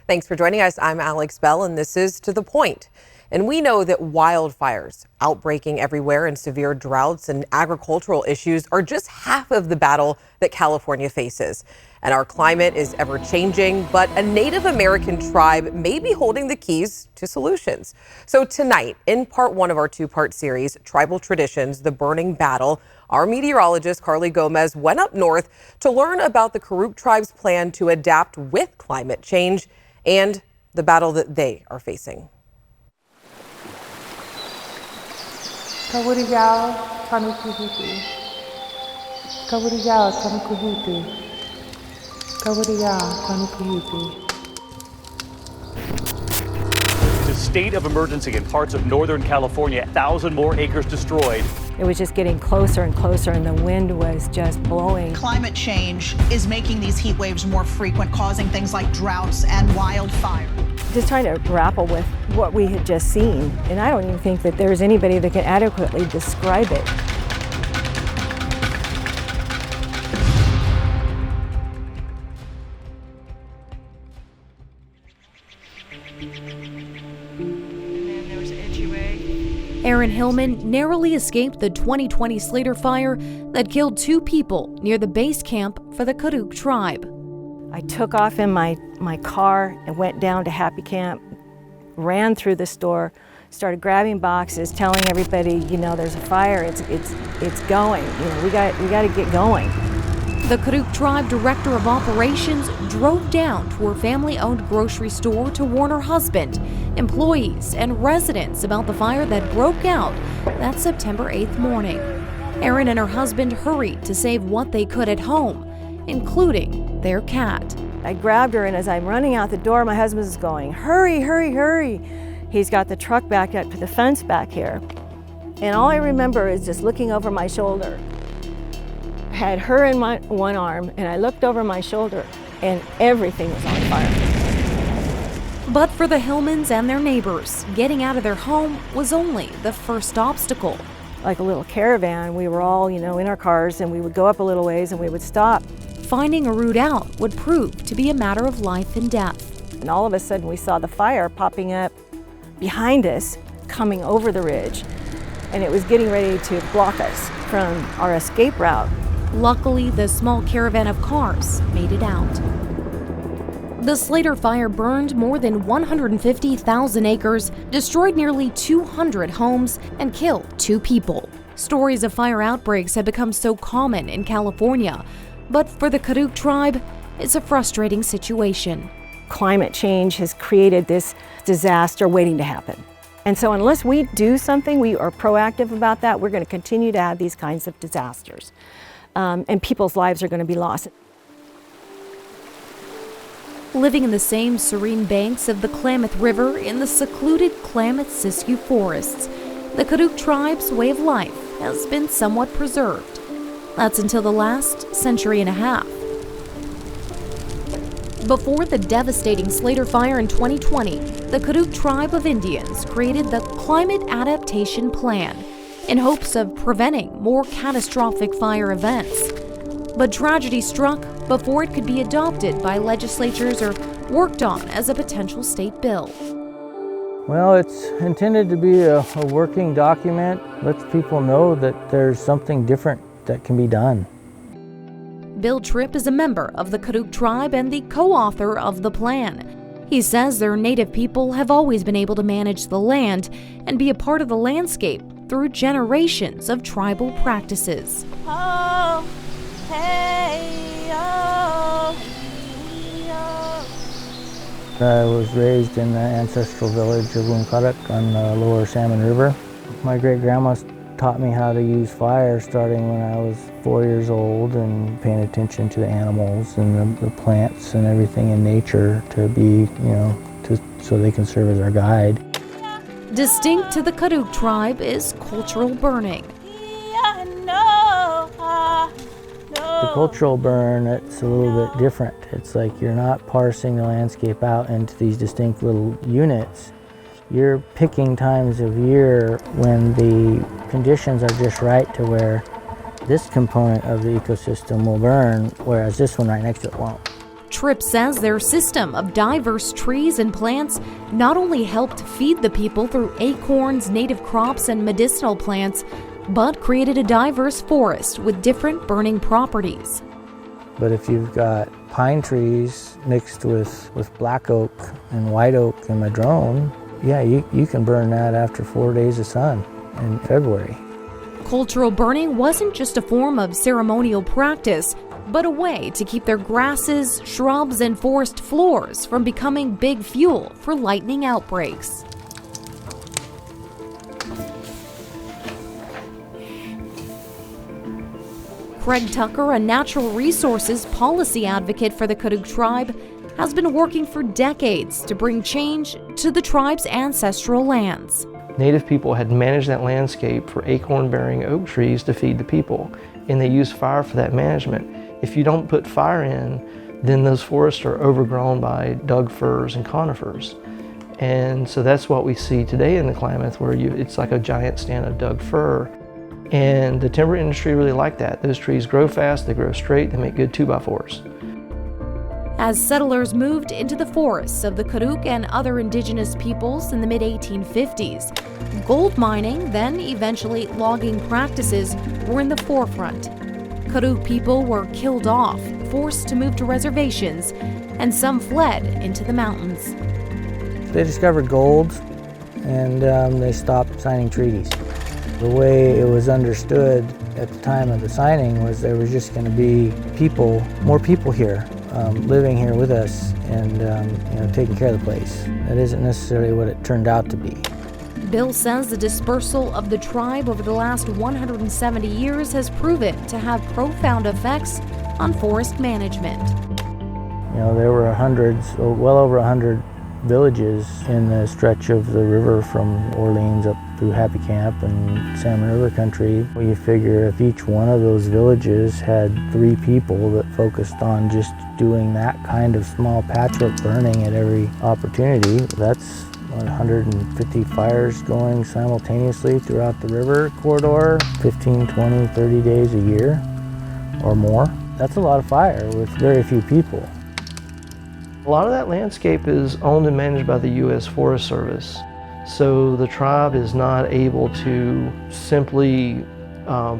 Thanks for joining us. I'm Alex Bell, and this is To the Point. And we know that wildfires, outbreaking everywhere, and severe droughts and agricultural issues are just half of the battle that California faces. And our climate is ever changing, but a Native American tribe may be holding the keys to solutions. So tonight, in part one of our two-part series, Tribal Traditions, The Burning Battle, our meteorologist, Carly Gomez, went up north to learn about the Karuk tribe's plan to adapt with climate change and the battle that they are facing. Kawuriyao kanukuhuti. Kawuriyao kanukuhuti. Kawuriyao kanukuhuti. It's a state of emergency in parts of Northern California. 1,000 more acres destroyed. It was just getting closer and closer, and the wind was just blowing. Climate change is making these heat waves more frequent, causing things like droughts and wildfire. Just trying to grapple with what we had just seen, and I don't even think that there's anybody that can adequately describe it. Aaron Hillman narrowly escaped the 2020 Slater fire that killed 2 people near the base camp for the Karuk tribe. I took off in my car and went down to Happy Camp, ran through the store, started grabbing boxes, telling everybody, you know, there's a fire, it's going, you know, we got to get going. The Karuk tribe director of operations drove down to her family-owned grocery store to warn her husband, employees, and residents about the fire that broke out that September 8th morning. Erin and her husband hurried to save what they could at home, including their cat. I grabbed her, and as I'm running out the door, my husband's going, hurry, hurry, hurry. He's got the truck back up to the fence back here. And all I remember is just looking over my shoulder. I had her in my one arm, and I looked over my shoulder, and everything was on fire. But for the Hillmans and their neighbors, getting out of their home was only the first obstacle. Like a little caravan, we were all, you know, in our cars, and we would go up a little ways and we would stop. Finding a route out would prove to be a matter of life and death. And all of a sudden we saw the fire popping up behind us, coming over the ridge, and it was getting ready to block us from our escape route. Luckily, the small caravan of cars made it out. The Slater fire burned more than 150,000 acres, destroyed nearly 200 homes, and killed 2 people. Stories of fire outbreaks have become so common in California, but for the Karuk tribe, it's a frustrating situation. Climate change has created this disaster waiting to happen. And so unless we do something, we are proactive about that, we're going to continue to have these kinds of disasters. And people's lives are going to be lost. Living in the same serene banks of the Klamath River in the secluded Klamath-Siskiyou forests, the Karuk tribe's way of life has been somewhat preserved. That's until the last century and a half. Before the devastating Slater fire in 2020, the Karuk tribe of Indians created the Climate Adaptation Plan in hopes of preventing more catastrophic fire events. But tragedy struck before it could be adopted by legislatures or worked on as a potential state bill. Well, it's intended to be a working document, lets people know that there's something different that can be done. Bill Tripp is a member of the Karuk tribe and the co-author of the plan. He says their native people have always been able to manage the land and be a part of the landscape through generations of tribal practices. Oh, hey, oh, oh. I was raised in the ancestral village of Karuk on the lower Salmon River. My great-grandma taught me how to use fire starting when I was 4 years old, and paying attention to the animals and the plants and everything in nature to be, you know, so they can serve as our guide. Distinct to the Karuk tribe is cultural burning. The cultural burn, it's a little bit different. It's like you're not parsing the landscape out into these distinct little units. You're picking times of year when the conditions are just right to where this component of the ecosystem will burn, whereas this one right next to it won't. Tripp says their system of diverse trees and plants not only helped feed the people through acorns, native crops, and medicinal plants, but created a diverse forest with different burning properties. But if you've got pine trees mixed with black oak and white oak and madrone, yeah, you can burn that after 4 days of sun in February. Cultural burning wasn't just a form of ceremonial practice, but a way to keep their grasses, shrubs, and forest floors from becoming big fuel for lightning outbreaks. Craig Tucker, a natural resources policy advocate for the Karuk tribe, has been working for decades to bring change to the tribe's ancestral lands. Native people had managed that landscape for acorn-bearing oak trees to feed the people, and they used fire for that management. If you don't put fire in, then those forests are overgrown by Doug firs and conifers. And so that's what we see today in the Klamath, where it's like a giant stand of Doug fir. And the timber industry really liked that. Those trees grow fast, they grow straight, they make good 2x4s. As settlers moved into the forests of the Karuk and other indigenous peoples in the mid-1850s, gold mining, then eventually logging practices, were in the forefront. Karuk people were killed off, forced to move to reservations, and some fled into the mountains. They discovered gold, and they stopped signing treaties. The way it was understood at the time of the signing was there was just going to be more people here, living here with us and taking care of the place. That isn't necessarily what it turned out to be. Bill says the dispersal of the tribe over the last 170 years has proven to have profound effects on forest management. There were well over 100 villages in the stretch of the river from Orleans up through Happy Camp and Salmon River country. Well, you figure if each one of those villages had 3 people that focused on just doing that kind of small patchwork burning at every opportunity, that's 150 fires going simultaneously throughout the river corridor, 15, 20, 30 days a year or more. That's a lot of fire with very few people. A lot of that landscape is owned and managed by the U.S. Forest Service. So the tribe is not able to simply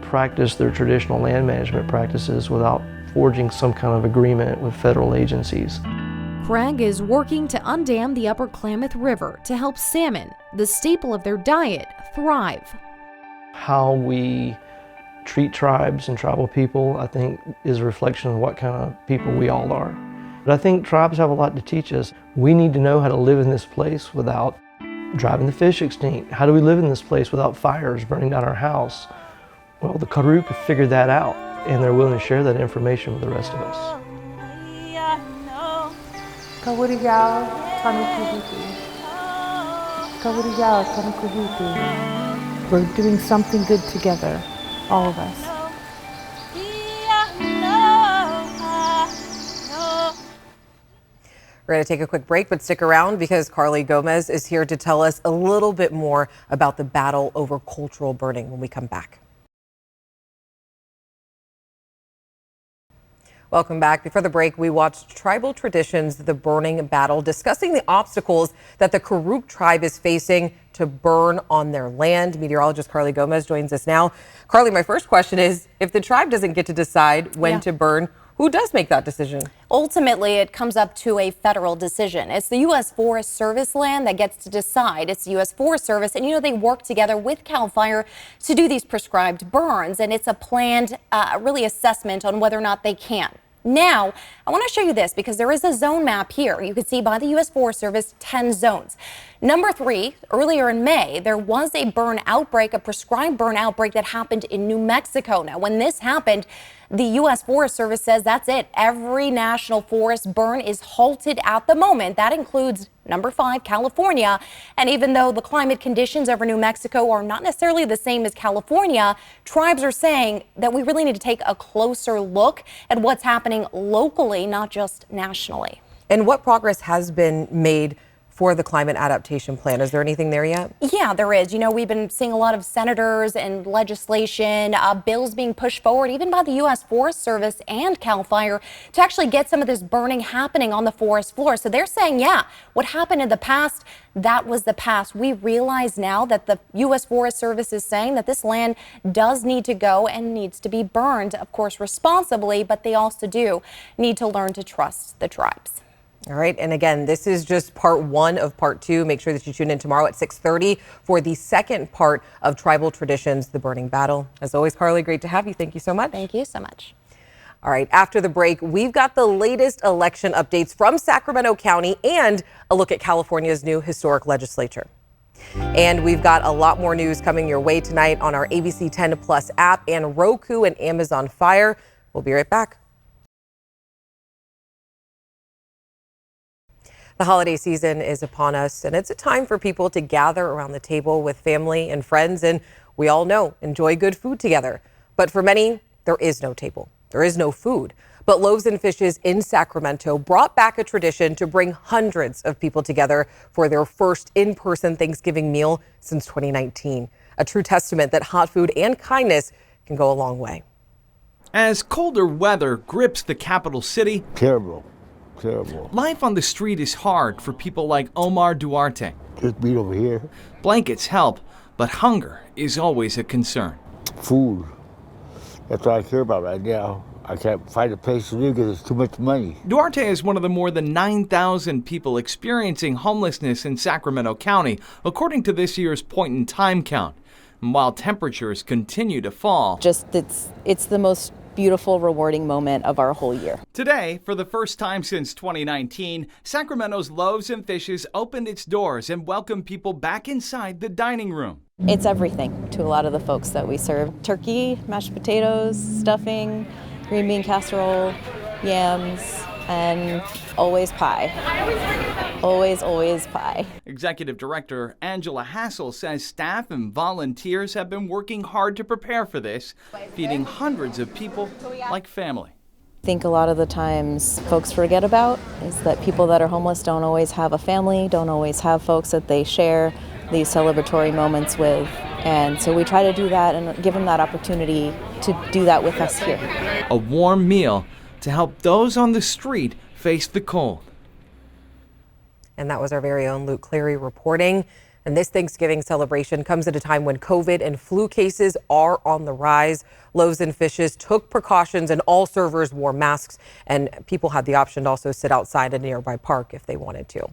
practice their traditional land management practices without forging some kind of agreement with federal agencies. Craig is working to undam the Upper Klamath River to help salmon, the staple of their diet, thrive. How we treat tribes and tribal people, I think, is a reflection of what kind of people we all are. But I think tribes have a lot to teach us. We need to know how to live in this place without driving the fish extinct. How do we live in this place without fires burning down our house? Well, the Karuk have figured that out, and they're willing to share that information with the rest of us. We're doing something good together, all of us. We're going to take a quick break, but stick around because Carly Gomez is here to tell us a little bit more about the battle over cultural burning when we come back. Welcome back. Before the break, we watched Tribal Traditions, the Burning Battle, discussing the obstacles that the Karuk tribe is facing to burn on their land. Meteorologist Carly Gomez joins us now. Carly, my first question is, if the tribe doesn't get to decide when to burn, who does make that decision? Ultimately, it comes up to a federal decision. It's the U.S. Forest Service land that gets to decide. It's the U.S. Forest Service, and they work together with CAL FIRE to do these prescribed burns, and it's a planned really assessment on whether or not they can. Now, I want to show you this because there is a zone map here. You can see by the U.S. Forest Service 10 zones. Number 3, earlier in May, there was a burn outbreak, a prescribed burn outbreak that happened in New Mexico. Now, when this happened, the U.S. Forest Service says that's it. Every national forest burn is halted at the moment. That includes number 5, California. And even though the climate conditions over New Mexico are not necessarily the same as California, tribes are saying that we really need to take a closer look at what's happening locally, not just nationally. And what progress has been made for the climate adaptation plan. Is there anything there yet? Yeah, there is. You know, we've been seeing a lot of senators and legislation, bills being pushed forward, even by the U.S. Forest Service and CAL FIRE, to actually get some of this burning happening on the forest floor. So they're saying, yeah, what happened in the past, that was the past. We realize now that the U.S. Forest Service is saying that this land does need to go and needs to be burned, of course, responsibly, but they also do need to learn to trust the tribes. All right. And again, this is just part one of part two. Make sure that you tune in tomorrow at 6:30 for the second part of Tribal Traditions, The Burning Battle. As always, Carly, great to have you. Thank you so much. Thank you so much. All right. After the break, we've got the latest election updates from Sacramento County and a look at California's new historic legislature. And we've got a lot more news coming your way tonight on our ABC 10 Plus app and Roku and Amazon Fire. We'll be right back. The holiday season is upon us, and it's a time for people to gather around the table with family and friends, and we all know, enjoy good food together. But for many, there is no table. There is no food. But Loaves and Fishes in Sacramento brought back a tradition to bring hundreds of people together for their first in-person Thanksgiving meal since 2019. A true testament that hot food and kindness can go a long way. As colder weather grips the capital city, Terrible. Life on the street is hard for people like Omar Duarte. Just beat over here. Blankets help, but hunger is always a concern. Food. That's all I care about right now. I can't find a place to live because there's too much money. Duarte is one of the more than 9,000 people experiencing homelessness in Sacramento County, according to this year's point-in-time count. And while temperatures continue to fall, it's the most beautiful, rewarding moment of our whole year. Today, for the first time since 2019, Sacramento's Loaves and Fishes opened its doors and welcomed people back inside the dining room. It's everything to a lot of the folks that we serve. Turkey, mashed potatoes, stuffing, green bean casserole, yams, and always pie. Always pie. Executive Director Angela Hassel says staff and volunteers have been working hard to prepare for this, feeding hundreds of people like family. I think a lot of the times folks forget about is that people that are homeless don't always have a family, don't always have folks that they share these celebratory moments with. And so we try to do that and give them that opportunity to do that with us here. A warm meal to help those on the street face the cold. And that was our very own Luke Cleary reporting. And this Thanksgiving celebration comes at a time when COVID and flu cases are on the rise. Loaves and Fishes took precautions and all servers wore masks, and people had the option to also sit outside a nearby park if they wanted to.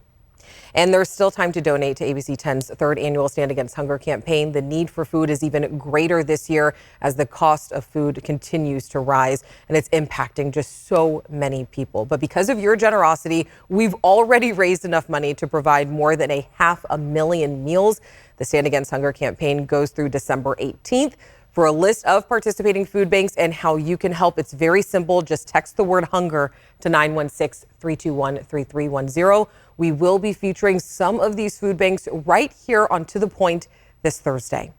And there's still time to donate to ABC 10's third annual Stand Against Hunger campaign. The need for food is even greater this year as the cost of food continues to rise, and it's impacting just so many people. But because of your generosity, we've already raised enough money to provide more than 500,000 meals. The Stand Against Hunger campaign goes through December 18th. For a list of participating food banks and how you can help, it's very simple. Just text the word hunger to 916-321-3310. We will be featuring some of these food banks right here on To The Point this Thursday.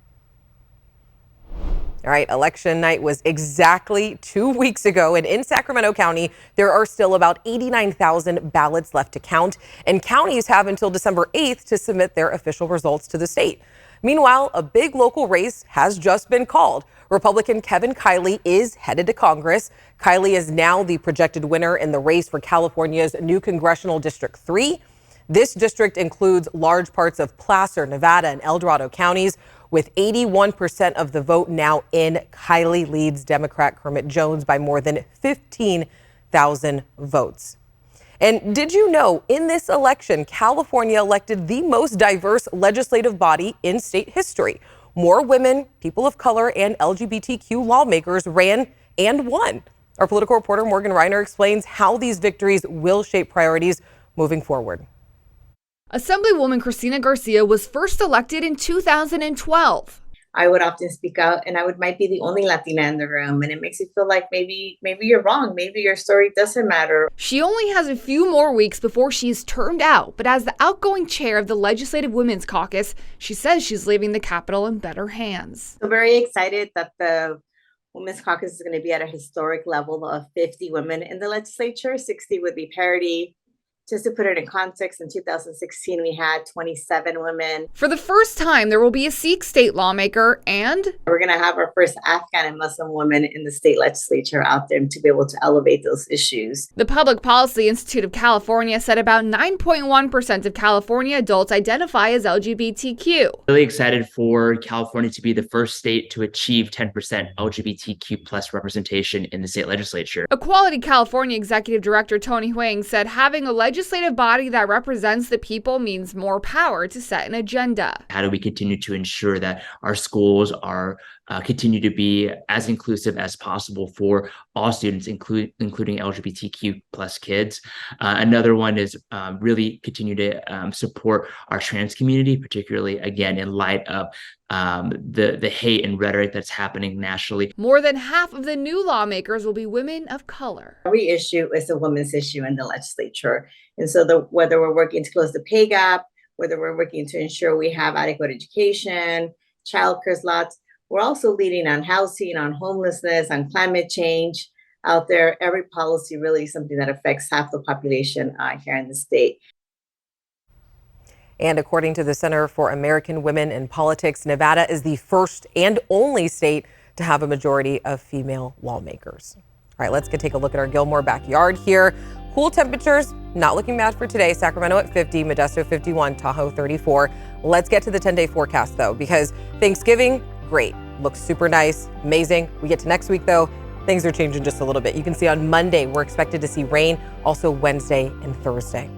All right, election night was exactly 2 weeks ago, and in Sacramento County, there are still about 89,000 ballots left to count, and counties have until December 8th to submit their official results to the state. Meanwhile, a big local race has just been called. Republican Kevin Kiley is headed to Congress. Kiley is now the projected winner in the race for California's new Congressional District 3. This district includes large parts of Placer, Nevada, and El Dorado counties. With 81% of the vote now in, Kiley leads Democrat Kermit Jones by more than 15,000 votes. And did you know in this election, California elected the most diverse legislative body in state history? More women, people of color, and LGBTQ lawmakers ran and won. Our political reporter Morgan Reiner explains how these victories will shape priorities moving forward. Assemblywoman Cristina Garcia was first elected in 2012. I would often speak out, and I might be the only Latina in the room, and it makes you feel like maybe you're wrong. Maybe your story doesn't matter. She only has a few more weeks before she's termed out, but as the outgoing chair of the Legislative Women's Caucus, she says she's leaving the Capitol in better hands. So very excited that the Women's Caucus is going to be at a historic level of 50 women in the legislature. 60 would be parity. Just to put it in context, in 2016, we had 27 women. For the first time, there will be a Sikh state lawmaker, and we're going to have our first Afghan and Muslim woman in the state legislature out there to be able to elevate those issues. The Public Policy Institute of California said about 9.1% of California adults identify as LGBTQ. Really excited for California to be the first state to achieve 10% LGBTQ plus representation in the state legislature. Equality California Executive Director Tony Huang said having a legislative body that represents the people means more power to set an agenda. How do we continue to ensure that our schools are continue to be as inclusive as possible for all students, including LGBTQ plus kids? Another one is really continue to support our trans community, particularly, again, in light of the hate and rhetoric that's happening nationally. More than half of the new lawmakers will be women of color. Every issue is a women's issue in the legislature. And so whether we're working to close the pay gap, whether we're working to ensure we have adequate education, childcare slots, we're also leading on housing, on homelessness, on climate change out there. Every policy really is something that affects half the population here in the state. And according to the Center for American Women in Politics, Nevada is the first and only state to have a majority of female lawmakers. All right, let's take a look at our Gilmore backyard here. Cool temperatures, not looking bad for today. Sacramento at 50, Modesto 51, Tahoe 34. Let's get to the 10-day forecast, though, because Thanksgiving, great. Looks super nice, amazing. We get to next week, though, things are changing just a little bit. You can see on Monday, we're expected to see rain, also Wednesday and Thursday.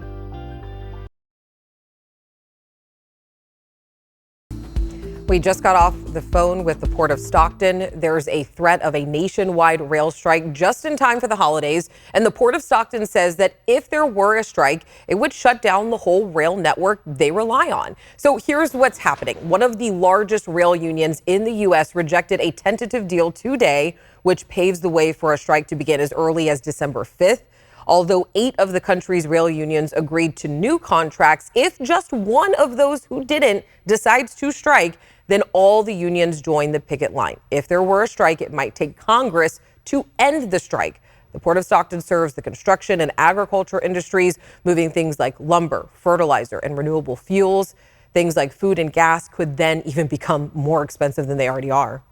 We just got off the phone with the Port of Stockton. There's a threat of a nationwide rail strike just in time for the holidays. And the Port of Stockton says that if there were a strike, it would shut down the whole rail network they rely on. So here's what's happening. One of the largest rail unions in the U.S. rejected a tentative deal today, which paves the way for a strike to begin as early as December 5th. Although 8 of the country's rail unions agreed to new contracts, if just one of those who didn't decides to strike, then all the unions join the picket line. If there were a strike, it might take Congress to end the strike. The Port of Stockton serves the construction and agriculture industries, moving things like lumber, fertilizer, and renewable fuels. Things like food and gas could then even become more expensive than they already are.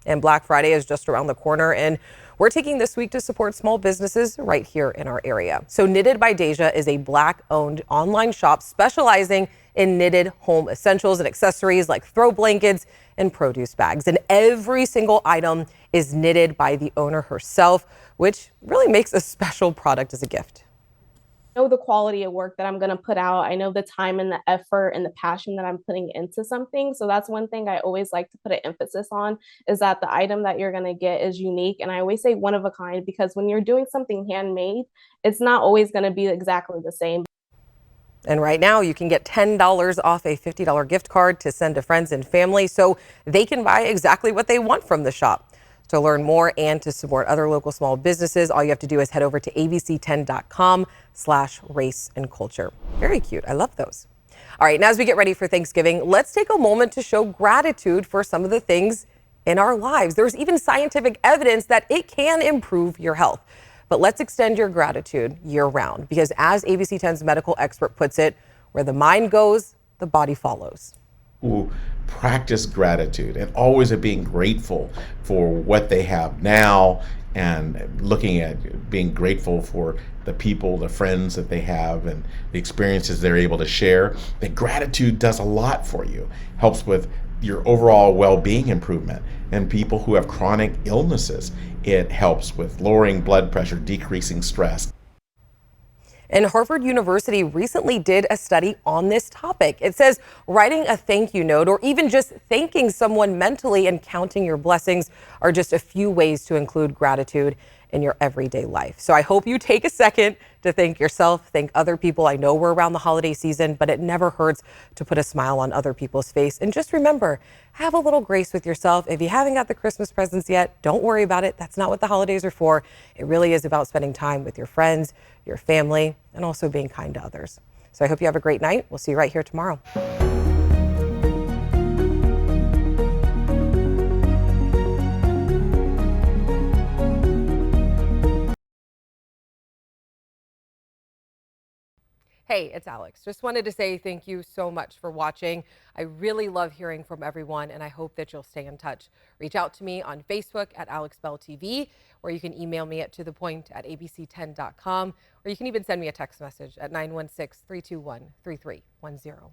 And Black Friday is just around the corner, and we're taking this week to support small businesses right here in our area. So Knitted by Deja is a Black-owned online shop specializing in knitted home essentials and accessories like throw blankets and produce bags. And every single item is knitted by the owner herself, which really makes a special product as a gift. I know the quality of work that I'm going to put out. I know the time and the effort and the passion that I'm putting into something. So that's one thing I always like to put an emphasis on, is that the item that you're going to get is unique. And I always say one of a kind, because when you're doing something handmade, it's not always going to be exactly the same. And right now you can get $10 off a $50 gift card to send to friends and family so they can buy exactly what they want from the shop. To learn more and to support other local small businesses, all you have to do is head over to abc10.com/race and culture. Very cute. I love those. All right, now as we get ready for Thanksgiving, let's take a moment to show gratitude for some of the things in our lives. There's even scientific evidence that it can improve your health. But let's extend your gratitude year-round, because as ABC 10's medical expert puts it, where the mind goes, the body follows. Who practice gratitude and always are being grateful for what they have now, and looking at being grateful for the people, the friends that they have, and the experiences they're able to share. That gratitude does a lot for you, helps with your overall well-being improvement. And people who have chronic illnesses, it helps with lowering blood pressure, decreasing stress. And Harvard University recently did a study on this topic. It says writing a thank you note, or even just thanking someone mentally and counting your blessings, are just a few ways to include gratitude in your everyday life. So I hope you take a second to thank yourself, thank other people. I know we're around the holiday season, but it never hurts to put a smile on other people's face. And just remember, have a little grace with yourself. If you haven't got the Christmas presents yet, don't worry about it. That's not what the holidays are for. It really is about spending time with your friends, your family, and also being kind to others. So I hope you have a great night. We'll see you right here tomorrow. Hey, it's Alex. Just wanted to say thank you so much for watching. I really love hearing from everyone, and I hope that you'll stay in touch. Reach out to me on Facebook at AlexBellTV, or you can email me at tothepoint@abc10.com, or you can even send me a text message at 916-321-3310.